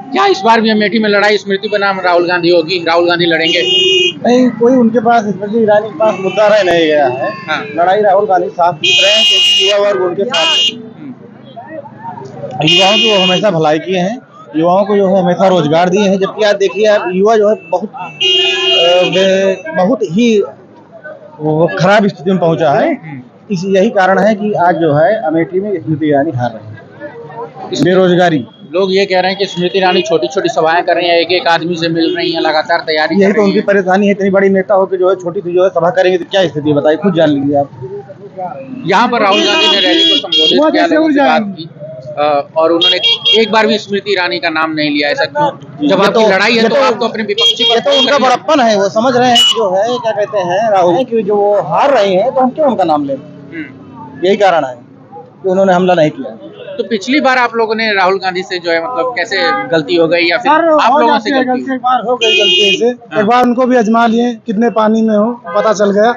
क्या इस बार भी अमेठी में लड़ाई स्मृति बनाम राहुल गांधी होगी? राहुल गांधी लड़ेंगे? नहीं, कोई उनके पास स्मृति ईरानी के पास मुद्दा रह नहीं गया है। हाँ। लड़ाई राहुल गांधी साथ जीत रहे हैं क्योंकि युवा वर्ग उनके साथ है। युवाओं की वो हमेशा भलाई किए हैं, युवाओं को जो है हमेशा रोजगार दिए हैं। जबकि आज देखिए आप युवा जो है बहुत ही वो खराब स्थिति में पहुंचा है। यही कारण है कि आज जो है अमेठी में स्मृति ईरानी हार रही है। बेरोजगारी, लोग ये कह रहे हैं कि स्मृति ईरानी छोटी छोटी सभाएं कर रही हैं, एक एक आदमी से मिल रही हैं, लगातार तैयारी यही कर तो रही उनकी हैं। परेशानी है। इतनी बड़ी नेता होकर जो है छोटी सी जो है सभा करेंगे तो क्या स्थिति है बताइए, खुद जान लीजिए आप। यहाँ पर राहुल गांधी ने रैली को संबोधित किया, लोगों से बात की और उन्होंने एक बार भी स्मृति ईरानी का नाम नहीं लिया। ऐसा क्यों? जब आपकी लड़ाई है तो आप तो अपने विपक्षी ये तो उनका बड़प्पन है। वो समझ रहे हैं कि जो है क्या कहते हैं राहुल कि जो वो हार रहे हैं तो हम क्यों उनका नाम लें। यही कारण है कि उन्होंने हमला नहीं किया। तो पिछली बार आप लोगों ने राहुल गांधी से जो है मतलब कैसे गलती हो गई या फिर आप लोगों से गलती? एक बार हो गई गलती से। एक बार उनको भी आजमा लिए, कितने पानी में हो पता चल गया।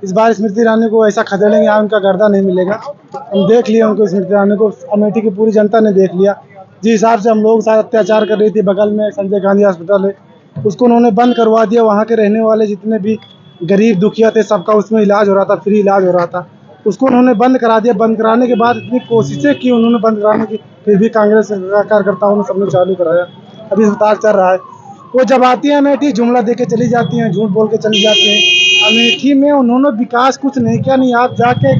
इस बार स्मृति ईरानी को ऐसा खदेड़ेंगे यहाँ उनका गर्दा नहीं मिलेगा। हम देख लिए उनको, स्मृति ईरानी को अमेठी की पूरी जनता ने देख लिया। जिस हिसाब से हम लोग साथ अत्याचार कर रही थी, बगल में संजय गांधी अस्पताल है उसको उन्होंने बंद करवा दिया। वहाँ के रहने वाले जितने भी गरीब दुखिया थे सबका उसमें इलाज हो रहा था, फ्री इलाज हो रहा था, उसको उन्होंने बंद करा दिया। बंद कराने के बाद इतनी कोशिशें की उन्होंने बंद कराने की, फिर भी कांग्रेस कार्यकर्ताओं ने सबने चालू कराया। अभी अस्पताल चल रहा है। वो जब आती है अमेठी जुमला दे के चली जाती हैं, झूठ बोल के चली जाती हैं। अमेठी में उन्होंने विकास कुछ नहीं किया। नहीं, आप जाके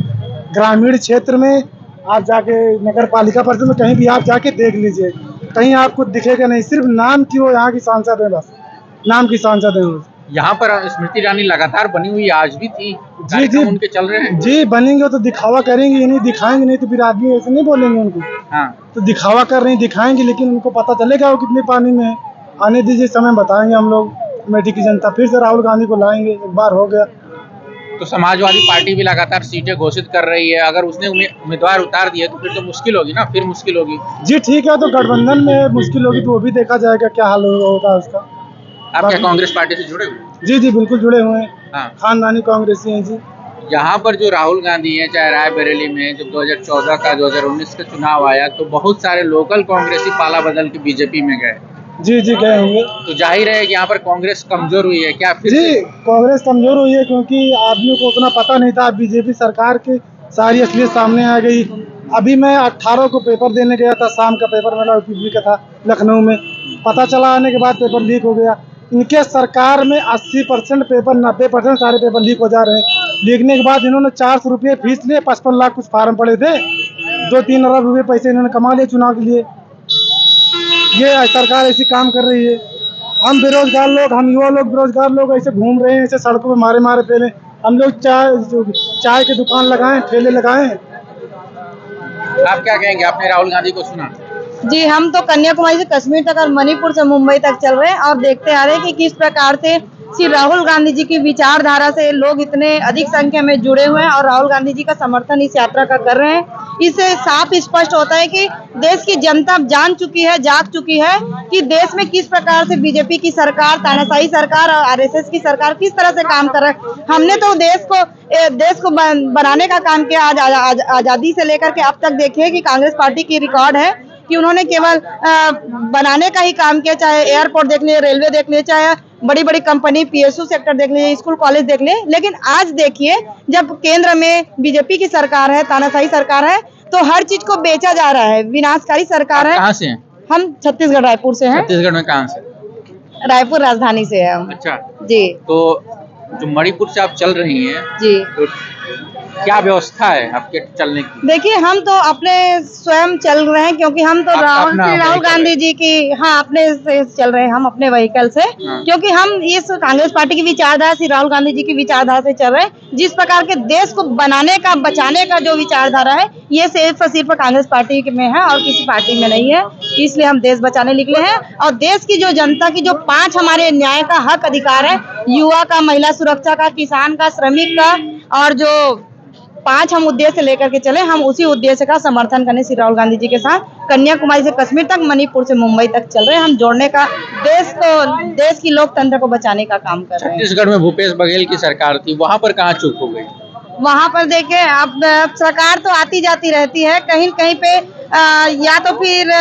ग्रामीण क्षेत्र में, आप जाके नगर पालिका परिषद में कहीं भी आप जाके देख लीजिए, कहीं आपको दिखेगा नहीं। सिर्फ नाम की वो यहाँ की सांसद है, बस नाम की सांसद है वो। यहाँ पर स्मृति ईरानी लगातार बनी हुई आज भी थी, जी जी उनके चल रहे हैं। जी, बनेंगे तो दिखावा करेंगे, ये नहीं दिखाएंगे नहीं तो फिर आदमी ऐसे नहीं बोलेंगे उनको। हाँ। तो दिखावा कर रहे हैं, दिखाएंगे, लेकिन उनको पता चलेगा वो कितने पानी में है। आने दीजिए, समय बताएंगे हम लोग। अमेठी की जनता फिर से राहुल गांधी को लाएंगे, एक बार हो गया। तो समाजवादी पार्टी भी लगातार सीटें घोषित कर रही है, अगर उसने उम्मीदवार उतार दिए तो फिर तो मुश्किल होगी ना, फिर मुश्किल होगी। जी ठीक है, तो गठबंधन में मुश्किल होगी तो वो भी देखा जाएगा क्या हाल होगा उसका। आप क्या कांग्रेस पार्टी से जुड़े हुए? जी जी बिल्कुल जुड़े हुए हैं। हाँ। खानदानी कांग्रेसी हैं जी। यहाँ पर जो राहुल गांधी है, चाहे रायबरेली में जब 2014 का 2019 का चुनाव आया तो बहुत सारे लोकल कांग्रेसी पाला बदल के बीजेपी में गए। जी जी गए होंगे। तो जाहिर है कि यहाँ पर कांग्रेस कमजोर हुई है क्या फिर? जी कांग्रेस कमजोर हुई है क्योंकि आदमी को उतना पता नहीं था। बीजेपी सरकार की सारी असलियत सामने आ गई। अभी मैं 18 को पेपर देने गया था, शाम का पेपर मेरा यूपी का था लखनऊ में। पता चला आने के बाद पेपर लीक हो गया। इनके सरकार में 80% पेपर, 90% सारे पेपर लीक हो जा रहे हैं। लीकने के बाद इन्होंने 400 रुपये फीस लिए, 55 लाख कुछ फार्म पड़े थे, 2-3 अरब रुपये पैसे इन्होंने कमा लिए चुनाव के लिए। ये सरकार ऐसी काम कर रही है। हम बेरोजगार लोग, हम युवा लोग बेरोजगार लोग ऐसे घूम रहे हैं, ऐसे सड़कों पे मारे मारे पहले। हम लोग चाय की दुकान लगाएं, ठेले लगाएं। आप क्या कहेंगे? आपने राहुल गांधी को सुना? जी, हम तो कन्याकुमारी से कश्मीर तक और मणिपुर से मुंबई तक चल रहे हैं और देखते आ रहे हैं कि किस प्रकार से श्री राहुल गांधी जी की विचारधारा से लोग इतने अधिक संख्या में जुड़े हुए हैं और राहुल गांधी जी का समर्थन इस यात्रा का कर रहे हैं। इससे साफ स्पष्ट होता है कि देश की जनता जान चुकी है, जाग चुकी है कि देश में किस प्रकार से बीजेपी की सरकार, तानाशाही सरकार और आरएसएस की सरकार किस तरह से काम कर रहा है। हमने तो देश को बनाने का काम किया। आज आजादी से लेकर के अब तक देखिए कि कांग्रेस पार्टी की रिकॉर्ड है कि उन्होंने केवल बनाने का ही काम किया, चाहे एयरपोर्ट देख लिए, रेलवे देख लिए, चाहे बड़ी बड़ी कंपनी, पीएसयू सेक्टर देख लिए, स्कूल कॉलेज देख लिए। लेकिन आज देखिए जब केंद्र में बीजेपी की सरकार है, तानाशाही सरकार है, तो हर चीज को बेचा जा रहा है। विनाशकारी सरकार है। कहाँ से हैं? हम छत्तीसगढ़, रायपुर से हैं। छत्तीसगढ़ में कहाँ से? रायपुर राजधानी से है हम। अच्छा जी। तो जो मणिपुर से आप चल रही हैं जी, तो क्या व्यवस्था है आपके चलने की? देखिए हम तो अपने स्वयं चल रहे हैं क्योंकि हम तो राहुल गांधी जी की, हाँ, अपने से चल रहे हैं, हम अपने व्हीकल से। हाँ। क्योंकि हम इस कांग्रेस पार्टी की विचारधारा से, राहुल गांधी जी की विचारधारा से चल रहे हैं। जिस प्रकार के देश को बनाने का, बचाने का जो विचारधारा है, ये सिर्फ और सिर्फ कांग्रेस पार्टी में है और किसी पार्टी में नहीं है। इसलिए हम देश बचाने निकले हैं और देश की जो जनता की जो 5 हमारे न्याय का हक अधिकार है, युवा का, महिला सुरक्षा का, किसान का, श्रमिक का, और जो 5 हम उद्देश्य लेकर के चले, हम उसी उद्देश्य का समर्थन करने श्री राहुल गांधी जी के साथ कन्याकुमारी से कश्मीर तक, मणिपुर से मुंबई तक चल रहे हैं। हम जोड़ने का, देश की लोकतंत्र को बचाने का काम कर रहे हैं। छत्तीसगढ़ में भूपेश बघेल की सरकार थी, वहाँ पर कहाँ चूक हो गई? वहाँ पर देखिए अब सरकार तो आती जाती रहती है, कहीं कहीं पे या तो फिर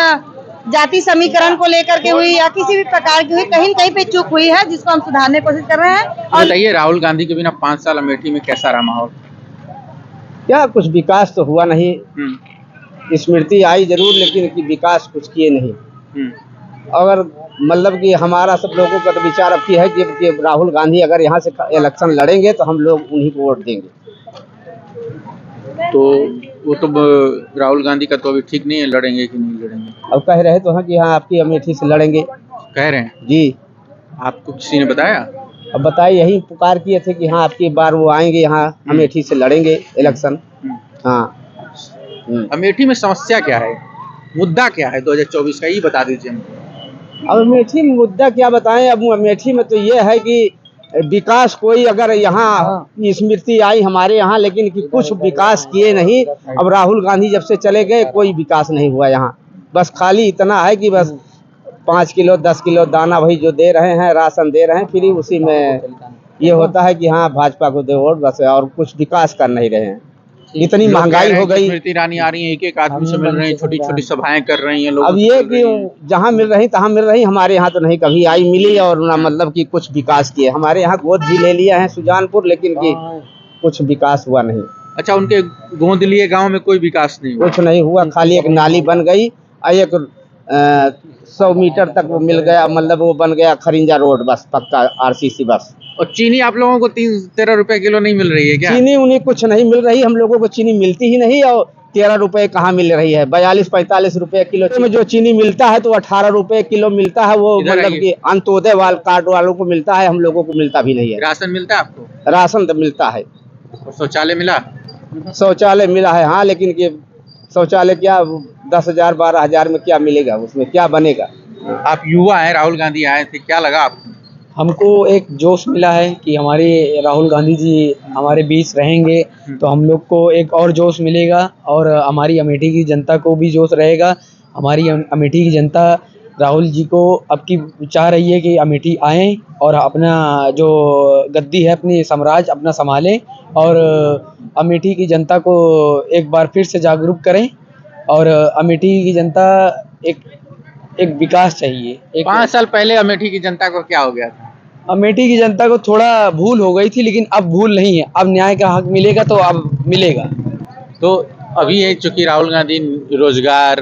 जाति समीकरण को लेकर के हुई या किसी भी प्रकार की हुई, कहीं न कहीं पे चूक हुई है, जिसको हम सुधारने की कोशिश कर रहे हैं। और बताइए, राहुल गांधी के बिना 5 साल अमेठी में कैसा रहा माहौल? क्या कुछ विकास तो हुआ नहीं। स्मृति आई जरूर, लेकिन कि विकास कुछ किए नहीं। अगर मतलब कि हमारा सब लोगों का तो विचार अब की है कि राहुल गांधी अगर यहाँ से इलेक्शन लड़ेंगे तो हम लोग उन्हीं को वोट देंगे। तो वो तो राहुल गांधी का तो अभी ठीक नहीं है, लड़ेंगे कि नहीं लड़ेंगे। अब कह रहे तो हैं कि हाँ आपकी अमेठी से लड़ेंगे। कह रहे हैं जी। आपको किसी ने बताया? अब बताइए, यही पुकार किए थे कि हाँ आपकी बार वो आएंगे यहाँ अमेठी से लड़ेंगे इलेक्शन। हाँ। अमेठी में समस्या क्या है, मुद्दा क्या है 2024 का, ये बता दीजिए हमको। अब अमेठी में मुद्दा क्या बताएं। अब अमेठी में तो ये है कि विकास कोई, अगर यहाँ स्मृति आई हमारे यहाँ, लेकिन कि कुछ विकास किए नहीं। अब राहुल गांधी जब से चले गए कोई विकास नहीं हुआ यहाँ। बस खाली इतना है कि बस 5 किलो 10 किलो दाना वही जो दे रहे हैं, राशन दे रहे हैं फ्री, उसी में ये होता है कि हाँ भाजपा को दे वोट बस, और कुछ विकास कर नहीं रहे हैं। इतनी महंगाई हो गई। स्मृति ईरानी आ रही है, एक एक आदमी से मिल रहे हैं, छोटी छोटी सभाएं कर रही हैं लोग। अब ये कि जहाँ मिल रही तहाँ मिल रही, हमारे यहाँ तो नहीं कभी आई मिली, और ना मतलब कि कुछ विकास किए। हमारे यहाँ गोद भी ले लिया है सुजानपुर, लेकिन कि कुछ विकास हुआ नहीं। अच्छा, उनके गोद लिए गाँव में कोई विकास नहीं हुआ? कुछ नहीं हुआ, खाली एक नाली बन गई और एक 100 मीटर तक वो मिल गया, मतलब वो बन गया खरिंजा रोड, बस पक्का RCC बस। और चीनी आप लोगों को 13 रुपए किलो नहीं मिल रही है क्या? चीनी उन्हें कुछ नहीं मिल रही, हम लोगों को चीनी मिलती ही नहीं। और 13 रुपए कहाँ मिल रही है, 42-45 रुपए किलो में जो चीनी मिलता है तो 18 रुपए किलो मिलता है। वो मतलब कि अंत्योदय कार्ड वालों को मिलता है, हम लोगों को मिलता भी नहीं है। राशन मिलता है आपको? राशन तो मिलता है। और शौचालय मिला? शौचालय मिला है हाँ, लेकिन कि शौचालय क्या 10,000-12,000 में क्या मिलेगा, उसमें क्या बनेगा। आप युवा हैं, राहुल गांधी आए थे, क्या लगा आपको? हमको एक जोश मिला है कि हमारे राहुल गांधी जी हमारे बीच रहेंगे तो हम लोग को एक और जोश मिलेगा, और हमारी अमेठी की जनता को भी जोश रहेगा। हमारी अमेठी की जनता राहुल जी को अब की चाह रही है कि अमेठी आएँ और अपना जो गद्दी है अपनी साम्राज्य अपना संभालें, और अमेठी की जनता को एक बार फिर से जागरूक करें। और अमेठी की जनता एक विकास चाहिए। 5 साल पहले अमेठी की जनता को क्या हो गया था? अमेठी की जनता को थोड़ा भूल हो गई थी, लेकिन अब भूल नहीं है। अब न्याय का हक मिलेगा तो अब मिलेगा। तो अभी ये चूंकि राहुल गांधी रोजगार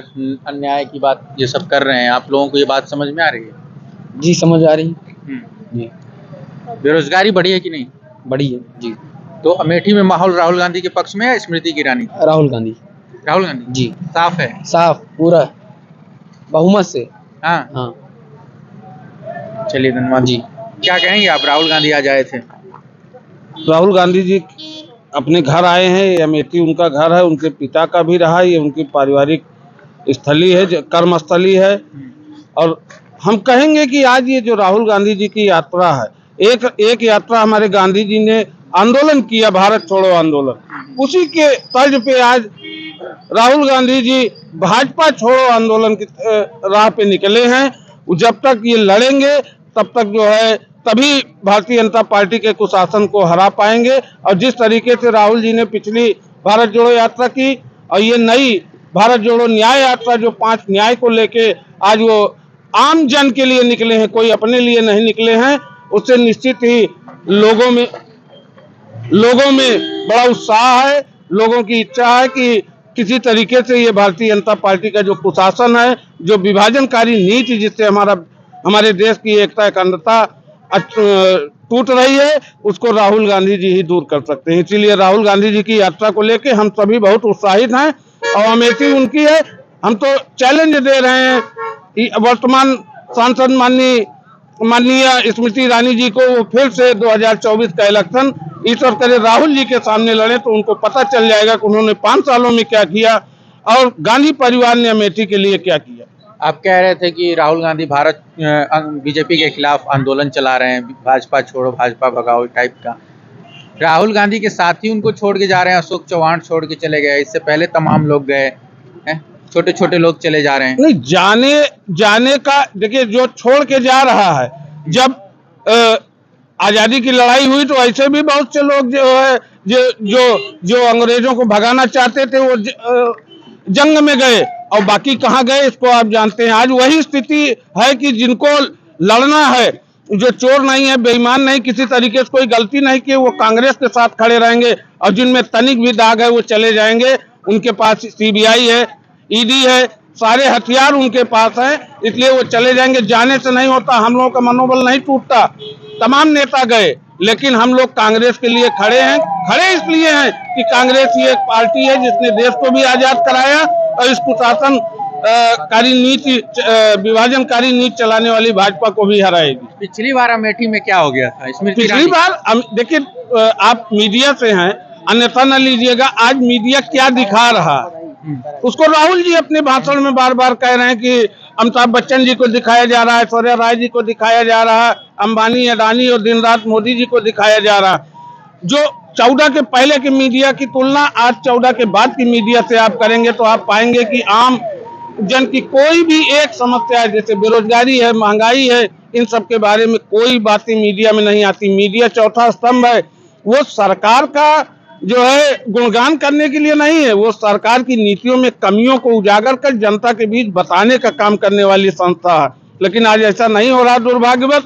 अन्याय की बात ये सब कर रहे हैं, आप लोगों को ये बात समझ में आ रही है? जी समझ आ रही जी। बेरोजगारी बढ़ी है कि नहीं? बड़ी है जी। तो अमेठी में माहौल राहुल गांधी के पक्ष में है स्मृति ईरानी? राहुल गांधी। राहुल गांधी जी साफ है, साफ पूरा बहुमत से। हाँ हाँ चलिए धन्यवाद जी। क्या कहेंगे आप, राहुल गांधी आज आए थे? राहुल गांधी जी अपने घर आए हैं, अमेठी उनका घर है, उनके पिता का भी रहा, ये उनकी पारिवारिक स्थली है, कर्म स्थली है। और हम कहेंगे कि आज ये जो राहुल गांधी जी की यात्रा है, एक यात्रा हमारे गांधी जी ने आंदोलन किया, भारत छोड़ो आंदोलन, उसी के तर्ज पे आज राहुल गांधी जी भाजपा छोड़ो आंदोलन की राह पे निकले हैं। जब तक ये लड़ेंगे तब तक जो है तभी भारतीय जनता पार्टी के कुशासन को हरा पाएंगे। और जिस तरीके से राहुल जी ने पिछली भारत जोड़ो यात्रा की और ये नई भारत जोड़ो न्याय यात्रा जो 5 न्याय को लेके आज वो आम जन के लिए निकले हैं, कोई अपने लिए नहीं निकले हैं, उससे निश्चित ही लोगों में बड़ा उत्साह है। लोगों की इच्छा है कि किसी तरीके से ये भारतीय जनता पार्टी का जो कुशासन है, जो विभाजनकारी नीति जिससे हमारे देश की एकता अखंडता टूट रही है, उसको राहुल गांधी जी ही दूर कर सकते हैं। इसीलिए राहुल गांधी जी की यात्रा को लेके हम सभी बहुत उत्साहित हैं और अमेठी उनकी है। हम तो चैलेंज दे रहे हैं वर्तमान सांसद माननीय स्मृति ईरानी जी को, वो फिर से 2024 का इलेक्शन ईश्वर करे राहुल जी के सामने लड़े तो उनको पता चल जाएगा कि उन्होंने 5 सालों में क्या किया और गांधी परिवार ने अमेठी के लिए क्या किया। आप कह रहे थे कि राहुल गांधी बीजेपी के खिलाफ आंदोलन चला रहे हैं, भाजपा छोड़ो भाजपा भगाओ टाइप का। राहुल गांधी के साथी उनको छोड़ के जा रहे हैं, अशोक चौहान छोड़ के चले गए, इससे पहले तमाम लोग गए, छोटे छोटे लोग चले जा रहे हैं। नहीं जाने का देखिए, जो छोड़ के जा रहा है, जब आजादी की लड़ाई हुई तो ऐसे भी बहुत से लोग जो है जो अंग्रेजों को भगाना चाहते थे, वो जंग में गए और बाकी कहाँ गए इसको आप जानते हैं। आज वही स्थिति है कि जिनको लड़ना है, जो चोर नहीं है, बेईमान नहीं, किसी तरीके से कोई गलती नहीं की, वो कांग्रेस के साथ खड़े रहेंगे और जिनमें तनिक भी दाग है वो चले जाएंगे। उनके पास सीबीआई है, ईडी है, सारे हथियार उनके पास हैं, इसलिए वो चले जाएंगे। जाने से नहीं होता, हम लोगों का मनोबल नहीं टूटता। तमाम नेता गए, लेकिन हम लोग कांग्रेस के लिए खड़े हैं। खड़े इसलिए हैं कि कांग्रेस ही एक पार्टी है जिसने देश को भी आजाद कराया और इस कुशासन कारी नीति, विभाजनकारी नीति चलाने वाली भाजपा को भी हराएगी। पिछली बार अमेठी में क्या हो गया था? पिछली बार देखिए, आप मीडिया से हैं, अन्यथा न लीजिएगा। आज मीडिया क्या दिखा रहा है उसको राहुल जी अपने भाषण में बार बार कह रहे हैं कि अमिताभ बच्चन जी को दिखाया जा रहा है, ऐश्वर्या राय जी को दिखाया जा रहा है, अंबानी, अडानी और दिन रात मोदी जी को दिखाया जा रहा है। जो 14 के पहले की मीडिया की तुलना आज 14 के बाद की मीडिया से आप करेंगे तो आप पाएंगे कि आम जन की कोई भी एक समस्या है, जैसे बेरोजगारी है, महंगाई है, इन सब के बारे में कोई बातें मीडिया में नहीं आती। मीडिया चौथा स्तंभ है, वो सरकार का जो है गुणगान करने के लिए नहीं है, वो सरकार की नीतियों में कमियों को उजागर कर जनता के बीच बताने का काम करने वाली संस्था है। लेकिन आज ऐसा नहीं हो रहा, दुर्भाग्यवश।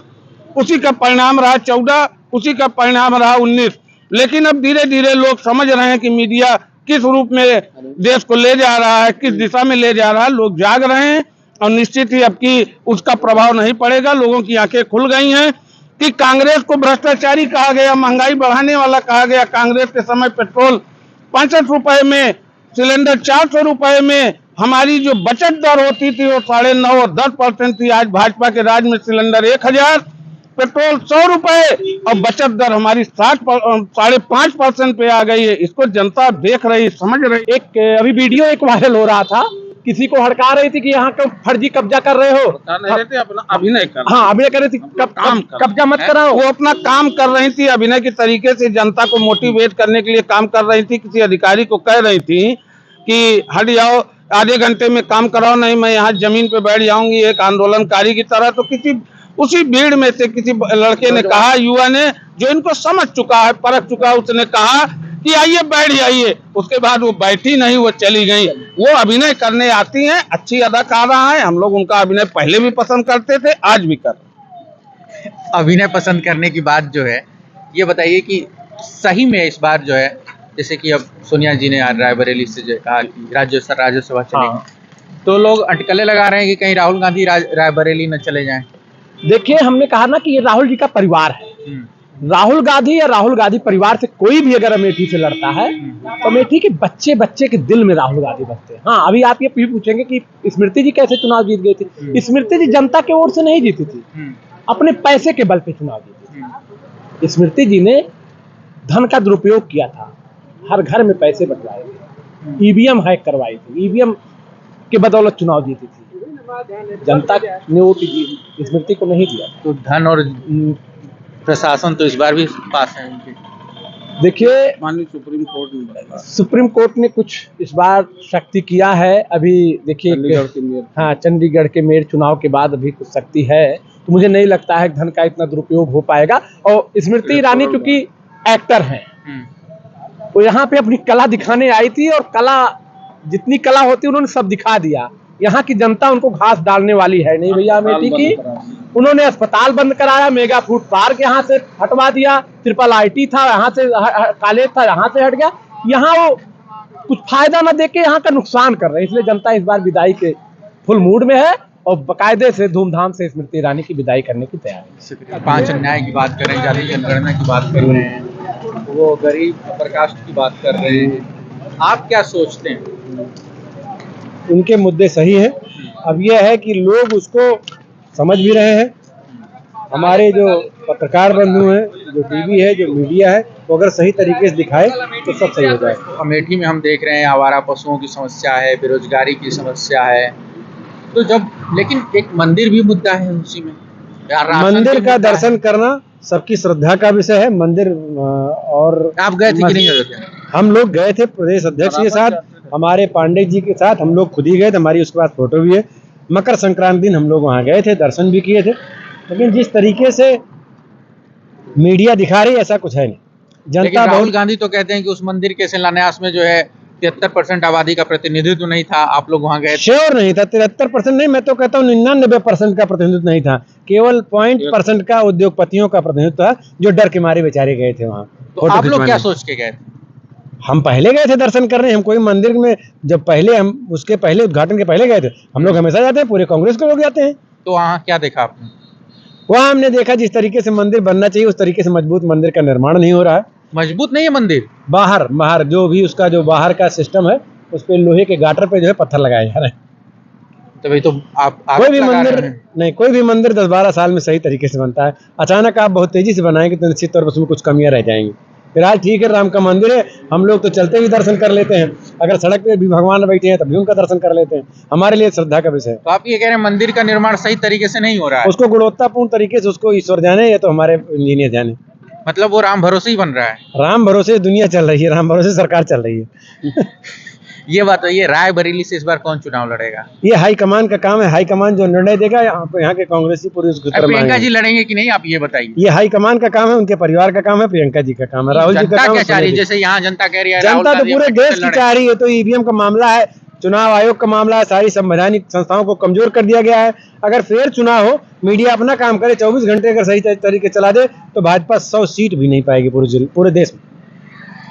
उसी का परिणाम रहा 14, उसी का परिणाम रहा 19। लेकिन अब धीरे धीरे लोग समझ रहे हैं कि मीडिया किस रूप में देश को ले जा रहा है, किस दिशा में ले जा रहा है। लोग जाग रहे हैं और निश्चित ही अब की उसका प्रभाव नहीं पड़ेगा। लोगों की आंखें खुल गई हैं कि कांग्रेस को भ्रष्टाचारी कहा गया, महंगाई बढ़ाने वाला कहा गया। कांग्रेस के समय पेट्रोल 65 रुपए में, सिलेंडर 400 रुपए में, हमारी जो बचत दर होती थी वो 9.5 और 10% थी। आज भाजपा के राज में सिलेंडर 1000, पेट्रोल 100 रुपए और बचत दर हमारी 5.5% पे आ गई है। इसको जनता देख रही, समझ रही। एक अभी वीडियो एक वायरल हो रहा था, किसी को हड़का रही थी कि यहाँ का फर्जी कब्जा कर रहे हो, अपना अभिनय कर, हाँ अभिनय कर रही थी, कब्जा मत कराओ। वो अपना काम कर रही थी, अभिनय के तरीके से जनता को मोटिवेट करने के लिए काम कर रही थी। किसी अधिकारी को कह रही थी कि हट जाओ, आधे घंटे में काम कराओ, नहीं मैं यहाँ जमीन पे बैठ जाऊंगी एक आंदोलनकारी की तरह। तो किसी उसी भीड़ में से किसी लड़के ने कहा, युवा ने, जो इनको समझ चुका है, परख चुका है, उसने कहा कि आइए बैठ जाइए। उसके बाद वो बैठी नहीं, वो चली गई। वो अभिनय करने आती हैं, अच्छी अदाकारा है, हम लोग उनका अभिनय पहले भी पसंद करते थे, आज भी कर। अभिनय पसंद करने की बात जो है, ये बताइए कि सही में इस बार जो है, जैसे कि अब सोनिया जी ने रायबरेली से जो कहा कि राज्यसभा चलेंगे, तो लोग अटकलें लगा रहे हैं कि कहीं राहुल गांधी रायबरेली न चले जाएं। देखिए, हमने कहा ना कि ये राहुल जी का परिवार है। राहुल गांधी या राहुल गांधी परिवार से कोई भी अगर अमेठी से लड़ता है तो अमेठी के बच्चे बच्चे के दिल में राहुल गांधी बसते हैं। हाँ, अभी आप ये पूछेंगे कि स्मृति जी कैसे चुनाव जीत गई थी। स्मृति जी जनता के ओर से नहीं जीती थी, अपने पैसे के बल पे चुनाव जीती थी। स्मृति जी ने धन का दुरुपयोग किया था, हर घर में पैसे बंटवाए थे, ईवीएम हैक करवाई थी, ईवीएम के बदौलत चुनाव जीती थी। जनता ने वोट स्मृति को नहीं दिया। तो धन और प्रशासन तो इस बार भी पास है उनके। देखिए, माननीय सुप्रीम कोर्ट ने कुछ इस बार सख्ती किया है। अभी देखिए, हाँ, चंडीगढ़ के मेयर चुनाव के बाद अभी कुछ सख्ती है, तो मुझे नहीं लगता है कि धन का इतना दुरुपयोग हो पाएगा। और स्मृति ईरानी चूंकि एक्टर हैं, वो यहाँ पे अपनी कला दिखाने आई थी और कला, जितनी कला होती है उन्होंने सब दिखा दिया। यहाँ की जनता उनको घास डालने वाली है नहीं भैया अमेठी की। उन्होंने अस्पताल बंद कराया, मेगा फूड पार्क यहाँ से हटवा दिया, ट्रिपल आईटी था यहाँ से, कॉलेज था यहाँ से हट गया। यहाँ वो कुछ फायदा न देके यहाँ का नुकसान कर रहे हैं। इसलिए जनता इस बार विदाई के फुल मूड में है और बाकायदे से धूमधाम से स्मृति ईरानी की विदाई करने की तैयारी है। 5 अन्याय की बात कर रहे हैं, जाति जनगणना की बात कर रहे हैं, वो गरीब अपर कास्ट की बात कर रहे हैं, आप क्या सोचते हैं? उनके मुद्दे सही है। अब यह है कि लोग उसको समझ भी रहे हैं। हमारे जो पत्रकार बंधु हैं, जो टीवी है, जो मीडिया है, वो अगर सही तरीके से दिखाए तो सब सही हो जाए। अमेठी में हम देख रहे हैं आवारा पशुओं की समस्या है, बेरोजगारी की समस्या है, तो जब, लेकिन एक मंदिर भी मुद्दा है उसी में। मंदिर का दर्शन करना सबकी श्रद्धा का विषय है। मंदिर और आप गए थे कि नहीं गए? हम लोग गए थे प्रदेश अध्यक्ष के साथ, हमारे पांडे जी के साथ, हम लोग खुद ही गए थे, हमारी उसके बाद फोटो भी है। मकर संक्रांति दिन हम लोग वहाँ गए थे, दर्शन भी किए थे। लेकिन जिस तरीके से मीडिया दिखा रही है, ऐसा कुछ है नहीं। जनता राहुल गांधी तो कहते हैं कि उस मंदिर के शिलान्यास में जो है 73% आबादी का प्रतिनिधित्व नहीं था, आप लोग वहां गए थे। श्योर नहीं था, 73% नहीं, मैं तो कहता हूँ 99% का प्रतिनिधित्व नहीं था, केवल 0.% का उद्योगपतियों का प्रतिनिधित्व था, जो डर के मारे बेचारे गए थे वहाँ। तो आप लोग क्या सोच के गए थे? हम पहले गए थे दर्शन करने, हम कोई मंदिर में जब पहले हम उसके पहले उद्घाटन के पहले गए थे, हम लोग हमेशा जाते हैं, पूरे कांग्रेस के लोग जाते हैं। तो वहाँ क्या देखा आपने? वहाँ हमने देखा जिस तरीके से मंदिर बनना चाहिए उस तरीके से मजबूत मंदिर का निर्माण नहीं हो रहा है। मजबूत नहीं है मंदिर? बाहर जो भी उसका जो बाहर का सिस्टम है उस पे लोहे के गाटर पे जो है पत्थर लगाए जा रहे हैं। तो भाई, तो आप कोई भी मंदिर नहीं, कोई भी मंदिर 10-12 साल में सही तरीके से बनता है, अचानक आप बहुत तेजी से बनाएंगे तो निश्चित तौर पर उसमें कुछ कमियां रह जाएंगी। फिलहाल ठीक है, राम का मंदिर है, हम लोग तो चलते भी दर्शन कर लेते हैं, अगर सड़क पे भी भगवान बैठे हैं तब भी उनका दर्शन कर लेते हैं, हमारे लिए श्रद्धा का विषय है। तो आप ये कह रहे हैं मंदिर का निर्माण सही तरीके से नहीं हो रहा है? उसको गुणवत्तापूर्ण तरीके से उसको ईश्वर जाने या तो हमारे इंजीनियर जाने। मतलब वो राम भरोसे ही बन रहा है? राम भरोसे दुनिया चल रही है, राम भरोसे सरकार चल रही है। ये बताइए, रायबरेली से इस बार कौन चुनाव लड़ेगा? ये हाईकमान का काम है, हाईकमान जो निर्णय देगा यहाँ के कांग्रेसी पूरी उसकी तरफ प्रियंका आएंगे। जी लड़ेंगे कि नहीं, आप ये बताइए। ये हाईकमान का काम है, उनके परिवार का काम है, प्रियंका जी का काम है, राहुल जी का जनता काम क्या है। चाह रही है? जैसे यहाँ जनता कह रही है जनता तो पूरे देश की लड़े। चाह रही है, तो ईवीएम का मामला है, चुनाव आयोग का मामला है, सारी संवैधानिक संस्थाओं को कमजोर कर दिया गया है। अगर फेयर चुनाव हो, मीडिया अपना काम करे, 24 घंटे अगर सही तरीके चला दे तो भाजपा 100 सीट भी नहीं पाएगी पूरे देश में।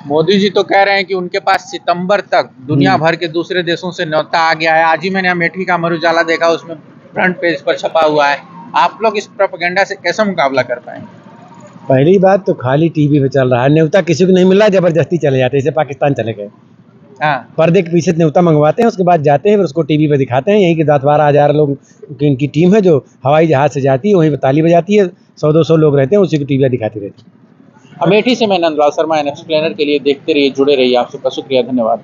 मोदी जी तो कह रहे हैं कि उनके पास सितंबर तक दुनिया भर के दूसरे देशों से न्योता आ गया है। आज ही मैंने अमेठी का अमर उजाला देखा, उसमें फ्रंट पेज पर छपा हुआ है। आप लोग इस प्रोपेगेंडा से कैसे मुकाबला कर पाएंगे? पहली बात तो खाली टीवी पे चल रहा है, न्योता किसी को नहीं मिल रहा, जबरदस्ती चले जाते हैं, जैसे पाकिस्तान चले गए, हाँ, पर्दे के पीछे न्योता मंगवाते हैं, उसके बाद जाते हैं, फिर उसको टीवी पे दिखाते हैं। यहीं के 10-12 हज़ार लोग की इनकी टीम है जो हवाई जहाज से जाती है, वहीं पर ताली बजाती है, 100-200 लोग रहते हैं, उसी को टीवी दिखाती रहती है। अमेठी से मैं नंदलाल शर्मा, एन एक्सप्लेनर के लिए देखते रहिए, जुड़े रहिए। आप सबका शुक्रिया, धन्यवाद।